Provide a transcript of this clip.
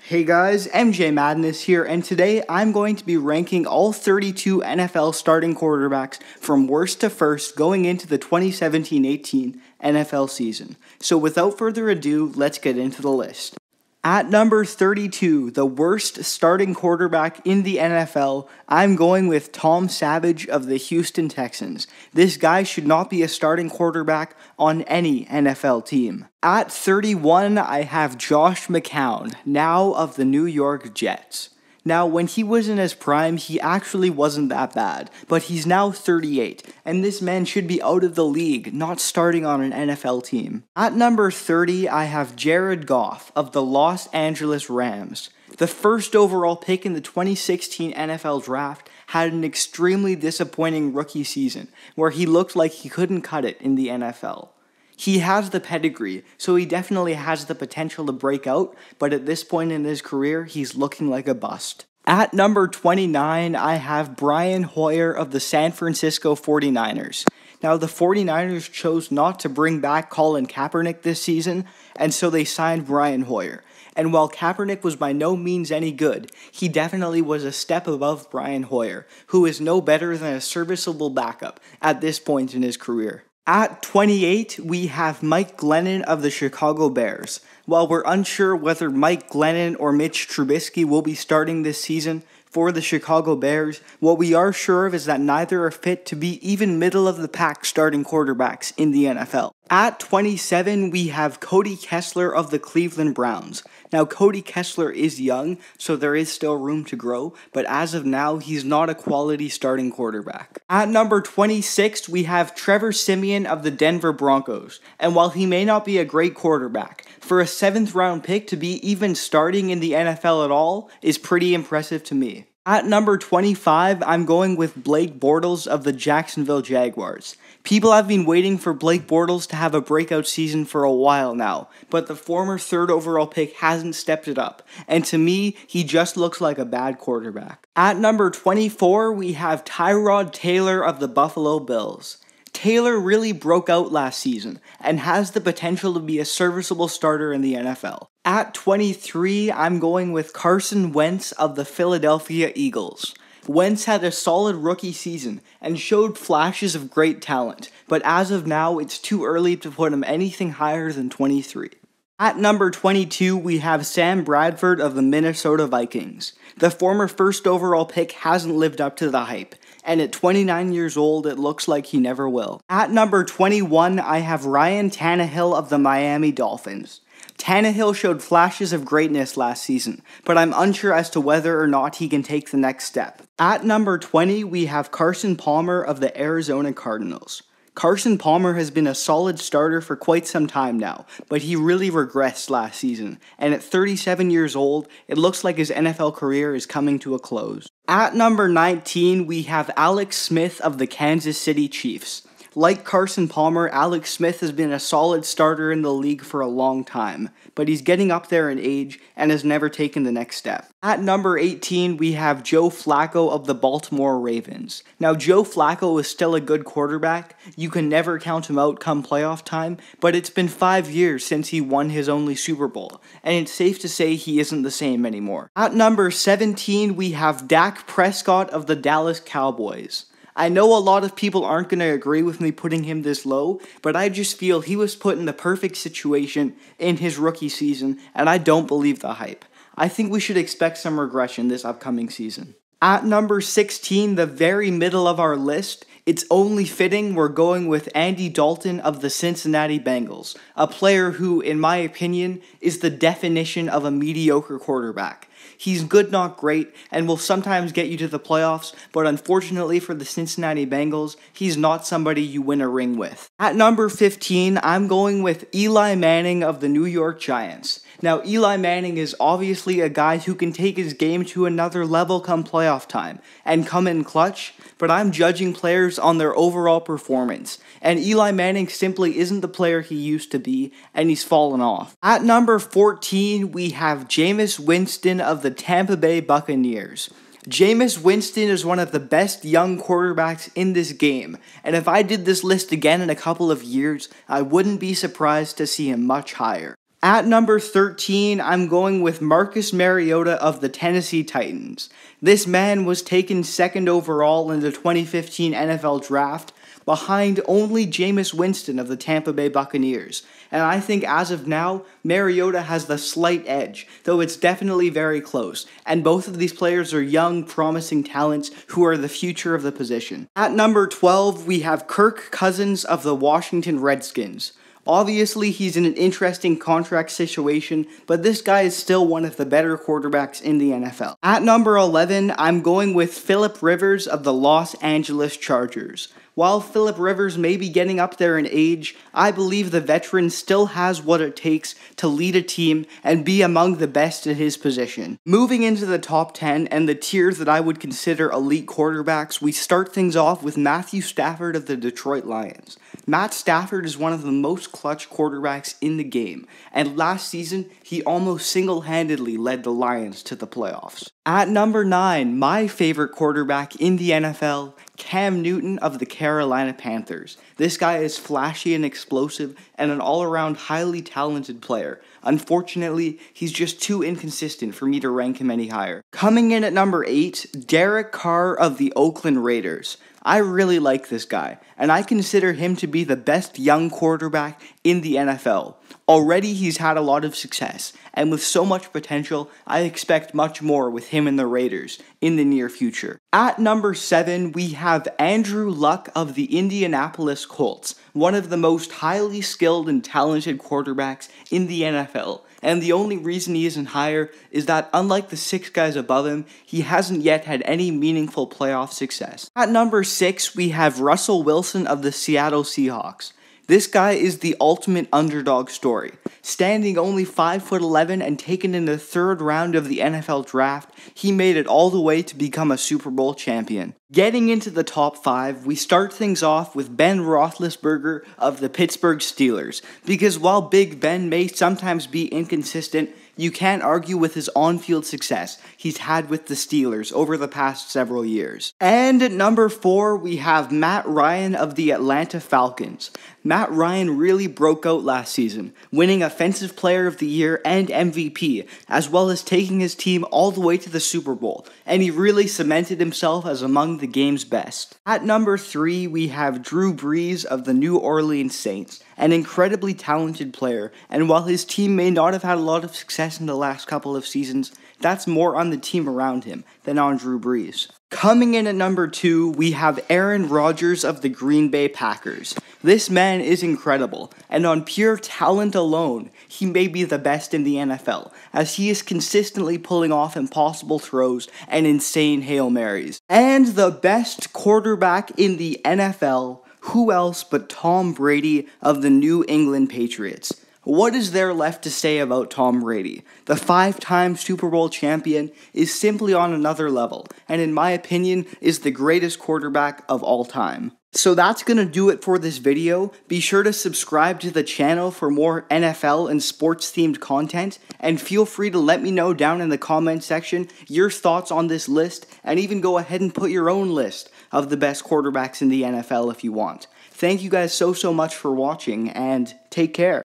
Hey guys, MJ Madness here, and today I'm going to be ranking all 32 NFL starting quarterbacks from worst to first going into the 2017-18 NFL season. So without further ado, let's get into the list. At number 32, the worst starting quarterback in the NFL, I'm going with Tom Savage of the Houston Texans. This guy should not be a starting quarterback on any NFL team. At 31, I have Josh McCown, now of the New York Jets. Now, when he was in his prime, he actually wasn't that bad, but he's now 38, and this man should be out of the league, not starting on an NFL team. At number 30, I have Jared Goff of the Los Angeles Rams. The first overall pick in the 2016 NFL Draft had an extremely disappointing rookie season, where he looked like he couldn't cut it in the NFL. He has the pedigree, so he definitely has the potential to break out, but at this point in his career, he's looking like a bust. At number 29, I have Brian Hoyer of the San Francisco 49ers. Now, the 49ers chose not to bring back Colin Kaepernick this season, and so they signed Brian Hoyer. And while Kaepernick was by no means any good, he definitely was a step above Brian Hoyer, who is no better than a serviceable backup at this point in his career. At 28, we have Mike Glennon of the Chicago Bears. While we're unsure whether Mike Glennon or Mitch Trubisky will be starting this season for the Chicago Bears, what we are sure of is that neither are fit to be even middle-of-the-pack starting quarterbacks in the NFL. At 27, we have Cody Kessler of the Cleveland Browns. Now, Cody Kessler is young, so there is still room to grow, but as of now, he's not a quality starting quarterback. At number 26, we have Trevor Siemian of the Denver Broncos, and while he may not be a great quarterback, for a 7th round pick to be even starting in the NFL at all is pretty impressive to me. At number 25, I'm going with Blake Bortles of the Jacksonville Jaguars. People have been waiting for Blake Bortles to have a breakout season for a while now, but the former 3rd overall pick hasn't stepped it up, and to me, he just looks like a bad quarterback. At number 24, we have Tyrod Taylor of the Buffalo Bills. Taylor really broke out last season and has the potential to be a serviceable starter in the NFL. At 23, I'm going with Carson Wentz of the Philadelphia Eagles. Wentz had a solid rookie season and showed flashes of great talent, but as of now, it's too early to put him anything higher than 23. At number 22, we have Sam Bradford of the Minnesota Vikings. The former 1st overall pick hasn't lived up to the hype, and at 29 years old, it looks like he never will. At number 21, I have Ryan Tannehill of the Miami Dolphins. Tannehill showed flashes of greatness last season, but I'm unsure as to whether or not he can take the next step. At number 20, we have Carson Palmer of the Arizona Cardinals. Carson Palmer has been a solid starter for quite some time now, but he really regressed last season, and at 37 years old, it looks like his NFL career is coming to a close. At number 19, we have Alex Smith of the Kansas City Chiefs. Like Carson Palmer, Alex Smith has been a solid starter in the league for a long time, but he's getting up there in age and has never taken the next step. At number 18, we have Joe Flacco of the Baltimore Ravens. Now, Joe Flacco is still a good quarterback. You can never count him out come playoff time, but it's been 5 years since he won his only Super Bowl, and it's safe to say he isn't the same anymore. At number 17, we have Dak Prescott of the Dallas Cowboys. I know a lot of people aren't going to agree with me putting him this low, but I just feel he was put in the perfect situation in his rookie season, and I don't believe the hype. I think we should expect some regression this upcoming season. At number 16, the very middle of our list, it's only fitting we're going with Andy Dalton of the Cincinnati Bengals, a player who, in my opinion, is the definition of a mediocre quarterback. He's good, not great, and will sometimes get you to the playoffs, but unfortunately for the Cincinnati Bengals, he's not somebody you win a ring with. At number 15, I'm going with Eli Manning of the New York Giants. Now, Eli Manning is obviously a guy who can take his game to another level come playoff time and come in clutch, but I'm judging players on their overall performance, and Eli Manning simply isn't the player he used to be, and he's fallen off. At number 14, we have Jameis Winston of the Tampa Bay Buccaneers. Jameis Winston is one of the best young quarterbacks in this game, and if I did this list again in a couple of years, I wouldn't be surprised to see him much higher. At number 13, I'm going with Marcus Mariota of the Tennessee Titans. This man was taken second overall in the 2015 NFL Draft, behind only Jameis Winston of the Tampa Bay Buccaneers. And I think as of now, Mariota has the slight edge, though it's definitely very close. And both of these players are young, promising talents who are the future of the position. At number 12, we have Kirk Cousins of the Washington Redskins. Obviously, he's in an interesting contract situation, but this guy is still one of the better quarterbacks in the NFL. At number 11, I'm going with Philip Rivers of the Los Angeles Chargers. While Philip Rivers may be getting up there in age, I believe the veteran still has what it takes to lead a team and be among the best in his position. Moving into the top 10 and the tiers that I would consider elite quarterbacks, we start things off with Matthew Stafford of the Detroit Lions. Matt Stafford is one of the most clutch quarterbacks in the game, and last season, he almost single-handedly led the Lions to the playoffs. At number 9, my favorite quarterback in the NFL, Cam Newton of the Carolina Panthers. This guy is flashy and explosive and an all-around highly talented player. Unfortunately, he's just too inconsistent for me to rank him any higher. Coming in at number 8, Derek Carr of the Oakland Raiders. I really like this guy, and I consider him to be the best young quarterback in the NFL. Already he's had a lot of success, and with so much potential, I expect much more with him and the Raiders in the near future. At number 7, we have Andrew Luck of the Indianapolis Colts, one of the most highly skilled and talented quarterbacks in the NFL. And the only reason he isn't higher is that unlike the 6 guys above him, he hasn't yet had any meaningful playoff success. At number 6, we have Russell Wilson of the Seattle Seahawks. This guy is the ultimate underdog story. Standing only 5'11" and taken in the 3rd round of the NFL Draft, he made it all the way to become a Super Bowl champion. Getting into the top 5, we start things off with Ben Roethlisberger of the Pittsburgh Steelers, because while Big Ben may sometimes be inconsistent, you can't argue with his on-field success he's had with the Steelers over the past several years. And at number 4, we have Matt Ryan of the Atlanta Falcons. Matt Ryan really broke out last season, winning Offensive Player of the Year and MVP, as well as taking his team all the way to the Super Bowl, and he really cemented himself as among the game's best. At number 3, we have Drew Brees of the New Orleans Saints, an incredibly talented player, and while his team may not have had a lot of success in the last couple of seasons, that's more on the team around him than on Drew Brees. Coming in at number 2, we have Aaron Rodgers of the Green Bay Packers. This man is incredible, and on pure talent alone, he may be the best in the NFL, as he is consistently pulling off impossible throws and insane Hail Marys. And the best quarterback in the NFL, who else but Tom Brady of the New England Patriots? What is there left to say about Tom Brady? The 5-time Super Bowl champion is simply on another level, and in my opinion, is the greatest quarterback of all time. So that's going to do it for this video. Be sure to subscribe to the channel for more NFL and sports themed content, and feel free to let me know down in the comment section your thoughts on this list, and even go ahead and put your own list of the best quarterbacks in the NFL if you want. Thank you guys so much for watching, and take care.